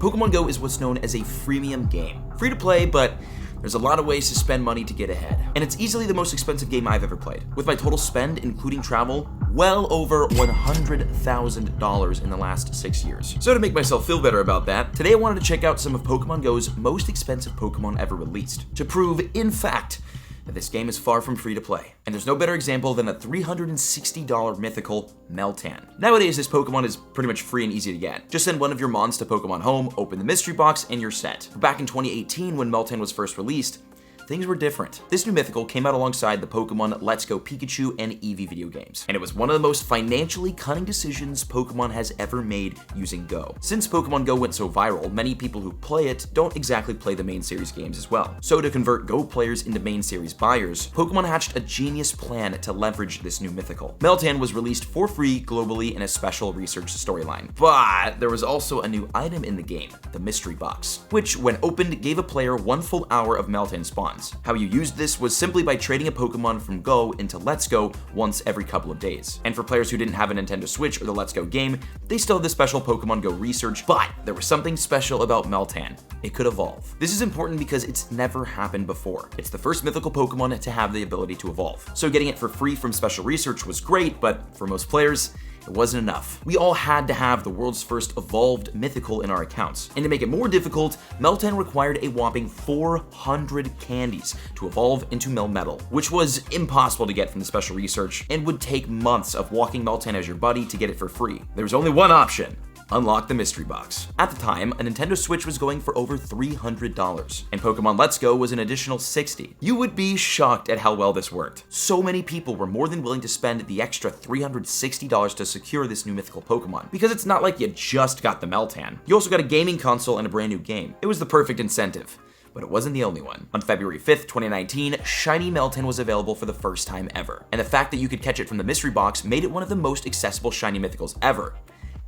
Pokemon Go is what's known as a freemium game. Free to play, but there's a lot of ways to spend money to get ahead. And it's easily the most expensive game I've ever played, with my total spend, including travel, well over $100,000 in the last 6 years. So to make myself feel better about that, today I wanted to check out some of Pokemon Go's most expensive Pokemon ever released, to prove, in fact, that this game is far from free to play. And there's no better example than a $360 mythical Meltan. Nowadays, this Pokemon is pretty much free and easy to get. Just send one of your mons to Pokemon Home, open the mystery box, and you're set. But back in 2018, when Meltan was first released, things were different. This new mythical came out alongside the Pokemon Let's Go Pikachu and Eevee video games, and it was one of the most financially cunning decisions Pokemon has ever made using Go. Since Pokemon Go went so viral, many people who play it don't exactly play the main series games as well. So to convert Go players into main series buyers, Pokemon hatched a genius plan to leverage this new mythical. Meltan was released for free globally in a special research storyline, but there was also a new item in the game, the mystery box, which when opened gave a player 1 full hour of Meltan spawns. How you used this was simply by trading a Pokemon from Go into Let's Go once every couple of days. And for players who didn't have a Nintendo Switch or the Let's Go game, they still had the special Pokemon Go research, but there was something special about Meltan. It could evolve. This is important because it's never happened before. It's the first mythical Pokemon to have the ability to evolve. So getting it for free from special research was great, but for most players, it wasn't enough. We all had to have the world's first evolved mythical in our accounts. And to make it more difficult, Meltan required a whopping 400 candies to evolve into Melmetal, which was impossible to get from the special research and would take months of walking Meltan as your buddy to get it for free. There was only one option: unlock the mystery box. At the time, a Nintendo Switch was going for over $300, and Pokemon Let's Go was an additional $60. You would be shocked at how well this worked. So many people were more than willing to spend the extra $360 to secure this new mythical Pokemon, because it's not like you just got the Meltan. You also got a gaming console and a brand new game. It was the perfect incentive. But it wasn't the only one. On February 5th, 2019, Shiny Meltan was available for the first time ever. And the fact that you could catch it from the mystery box made it one of the most accessible Shiny Mythicals ever,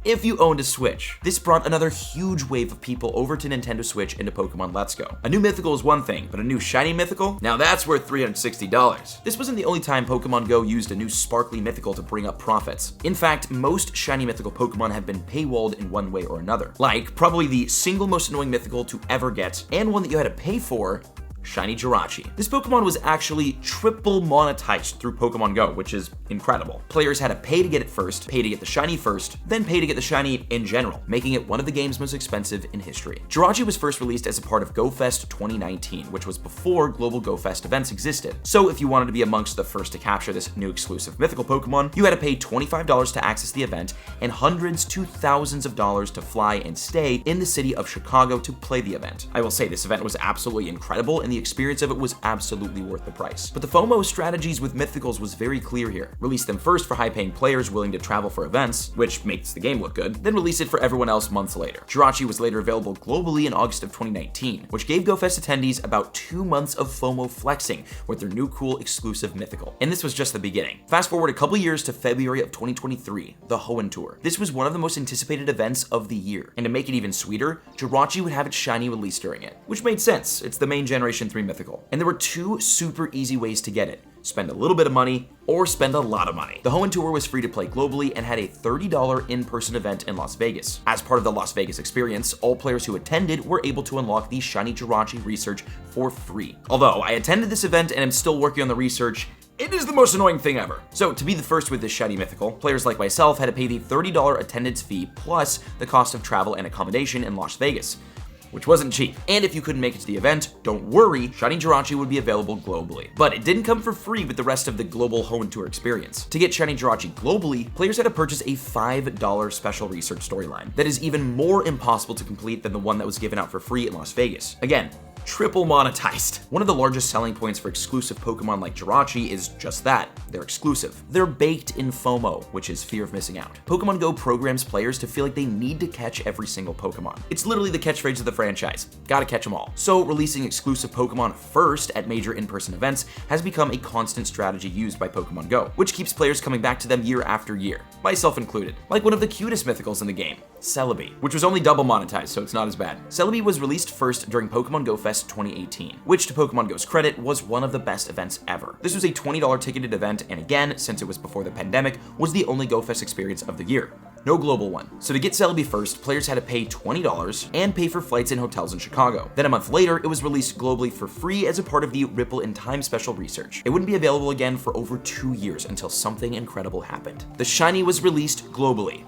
if you owned a Switch. This brought another huge wave of people over to Nintendo Switch into Pokemon Let's Go. A new mythical is one thing, but a new shiny mythical? Now that's worth $360. This wasn't the only time Pokemon Go used a new sparkly mythical to bring up profits. In fact, most shiny mythical Pokemon have been paywalled in one way or another. Like, probably the single most annoying mythical to ever get, and one that you had to pay for, Shiny Jirachi. This Pokemon was actually triple monetized through Pokemon Go, which is incredible. Players had to pay to get it first, pay to get the shiny first, then pay to get the shiny in general, making it one of the game's most expensive in history. Jirachi was first released as a part of GoFest 2019, which was before global GoFest events existed. So if you wanted to be amongst the first to capture this new exclusive mythical Pokemon, you had to pay $25 to access the event and hundreds to thousands of dollars to fly and stay in the city of Chicago to play the event. I will say this event was absolutely incredible, and the experience of it was absolutely worth the price. But the FOMO strategies with mythicals was very clear here. Release them first for high-paying players willing to travel for events, which makes the game look good, then release it for everyone else months later. Jirachi was later available globally in August of 2019, which gave GoFest attendees about 2 months of FOMO flexing with their new cool exclusive mythical. And this was just the beginning. Fast forward a couple years to February of 2023, the Hoenn Tour. This was one of the most anticipated events of the year. And to make it even sweeter, Jirachi would have its shiny released during it, which made sense. It's the main Generation 3 mythical. And there were 2 super easy ways to get it: spend a little bit of money or spend a lot of money. The Hoenn Tour was free to play globally and had a $30 in-person event in Las Vegas. As part of the Las Vegas experience, all players who attended were able to unlock the Shiny Jirachi research for free. Although I attended this event and am still working on the research, it is the most annoying thing ever. So to be the first with this shiny mythical, players like myself had to pay the $30 attendance fee plus the cost of travel and accommodation in Las Vegas, which wasn't cheap. And if you couldn't make it to the event, don't worry, Shiny Jirachi would be available globally. But it didn't come for free with the rest of the global Hoenn Tour experience. To get Shiny Jirachi globally, players had to purchase a $5 special research storyline that is even more impossible to complete than the one that was given out for free in Las Vegas. Again, triple monetized. One of the largest selling points for exclusive Pokemon like Jirachi is just that, they're exclusive. They're baked in FOMO, which is fear of missing out. Pokemon Go programs players to feel like they need to catch every single Pokemon. It's literally the catchphrase of the franchise, gotta catch them all. So releasing exclusive Pokemon first at major in-person events has become a constant strategy used by Pokemon Go, which keeps players coming back to them year after year, myself included. Like one of the cutest mythicals in the game, Celebi, which was only double monetized, so it's not as bad. Celebi was released first during Pokemon Go Fest 2018, which to Pokemon Go's credit was one of the best events ever. This was a $20 ticketed event, and again, since it was before the pandemic, was the only Go Fest experience of the year. no global one. So to get Celebi first, players had to pay $20 and pay for flights and hotels in Chicago. Then a month later, it was released globally for free as a part of the Ripple in Time special research. It wouldn't be available again for over 2 years until something incredible happened. The shiny was released globally.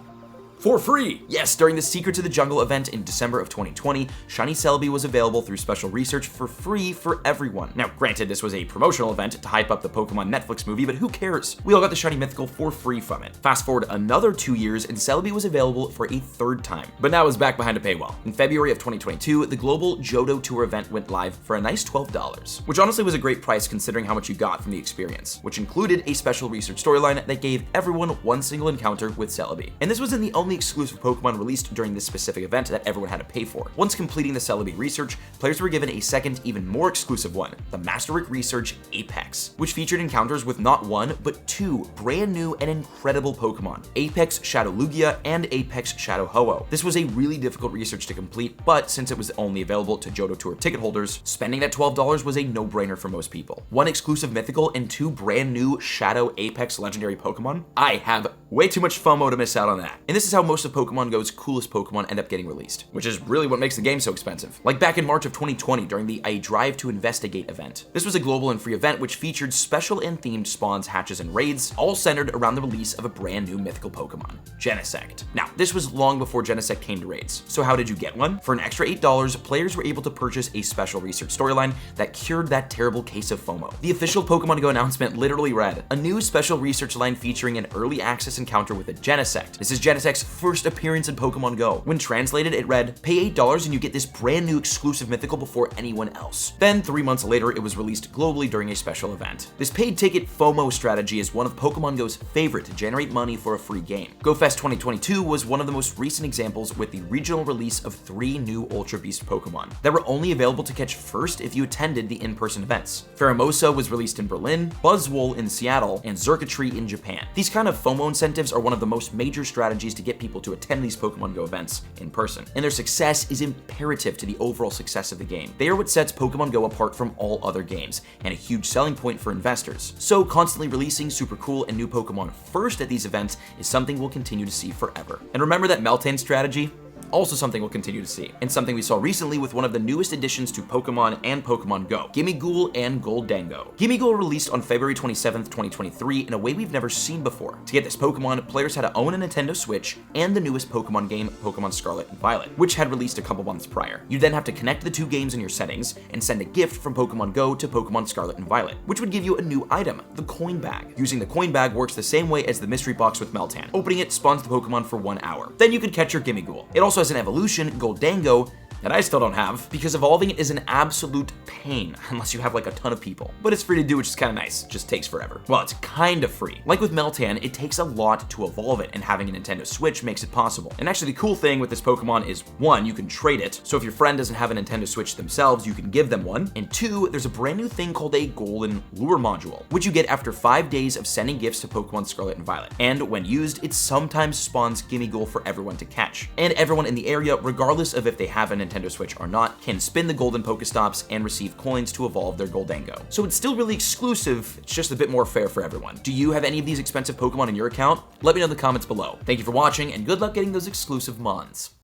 For free! Yes, during the Secret to the Jungle event in December of 2020, Shiny Celebi was available through special research for free for everyone. Now, granted, this was a promotional event to hype up the Pokemon Netflix movie, but who cares? We all got the Shiny Mythical for free from it. Fast forward another 2 years, and Celebi was available for a third time, but now is back behind a paywall. In February of 2022, the global Johto Tour event went live for a nice $12, which honestly was a great price considering how much you got from the experience, which included a special research storyline that gave everyone one single encounter with Celebi. And this wasn't the only exclusive Pokemon released during this specific event that everyone had to pay for. Once completing the Celebi research, players were given a second, even more exclusive one, the Masterwork Research Apex, which featured encounters with not one, but 2 brand new and incredible Pokemon, Apex Shadow Lugia and Apex Shadow Ho-Oh. This was a really difficult research to complete, but since it was only available to Johto Tour ticket holders, spending that $12 was a no-brainer for most people. 1 exclusive mythical and 2 brand new Shadow Apex legendary Pokemon? I have way too much FOMO to miss out on that. And this is how most of Pokemon GO's coolest Pokemon end up getting released, which is really what makes the game so expensive. Like back in March of 2020 during the I Drive to Investigate event. This was a global and free event which featured special and themed spawns, hatches, and raids, all centered around the release of a brand new mythical Pokemon, Genesect. Now, this was long before Genesect came to raids, so how did you get one? For an extra $8, players were able to purchase a special research storyline that cured that terrible case of FOMO. The official Pokemon GO announcement literally read, a new special research line featuring an early access encounter with a Genesect. This is Genesect's first appearance in Pokemon GO. When translated, it read, pay $8 and you get this brand new exclusive mythical before anyone else. Then 3 months later, it was released globally during a special event. This paid ticket FOMO strategy is one of Pokemon GO's favorite to generate money for a free game. GoFest 2022 was one of the most recent examples with the regional release of 3 new Ultra Beast Pokemon that were only available to catch first if you attended the in-person events. Pheromosa was released in Berlin, Buzzwole in Seattle, and Xurkitree in Japan. These kind of FOMO incentives are one of the most major strategies to get people to attend these Pokemon GO events in person, and their success is imperative to the overall success of the game. They are what sets Pokemon GO apart from all other games, and a huge selling point for investors. So constantly releasing super cool and new Pokemon first at these events is something we'll continue to see forever. And remember that Meltan strategy? Also something we'll continue to see, and something we saw recently with one of the newest additions to Pokemon and Pokemon GO, Gimmighoul and Goldango. Gimmighoul released on February 27th, 2023 in a way we've never seen before. To get this Pokemon, players had to own a Nintendo Switch and the newest Pokemon game, Pokemon Scarlet and Violet, which had released a couple months prior. You'd then have to connect the 2 games in your settings and send a gift from Pokemon GO to Pokemon Scarlet and Violet, which would give you a new item, the Coin Bag. Using the Coin Bag works the same way as the mystery box with Meltan. Opening it spawns the Pokemon for 1 hour. Then you could catch your Gimmighoul. It also has an evolution, Goldango, that I still don't have, because evolving it is an absolute pain unless you have like a ton of people. But it's free to do, which is kind of nice. It just takes forever. Well, it's kind of free. Like with Meltan, it takes a lot to evolve it, and having a Nintendo Switch makes it possible. And actually the cool thing with this Pokemon is 1, you can trade it. So if your friend doesn't have a Nintendo Switch themselves, you can give them one. And 2, there's a brand new thing called a Golden Lure Module, which you get after 5 days of sending gifts to Pokemon Scarlet and Violet. And when used, it sometimes spawns Gimmighoul for everyone to catch. And everyone in the area, regardless of if they have a Nintendo Switch or not, can spin the golden Pokestops and receive coins to evolve their Goldango. So it's still really exclusive, it's just a bit more fair for everyone. Do you have any of these expensive Pokemon in your account? Let me know in the comments below. Thank you for watching, and good luck getting those exclusive mons.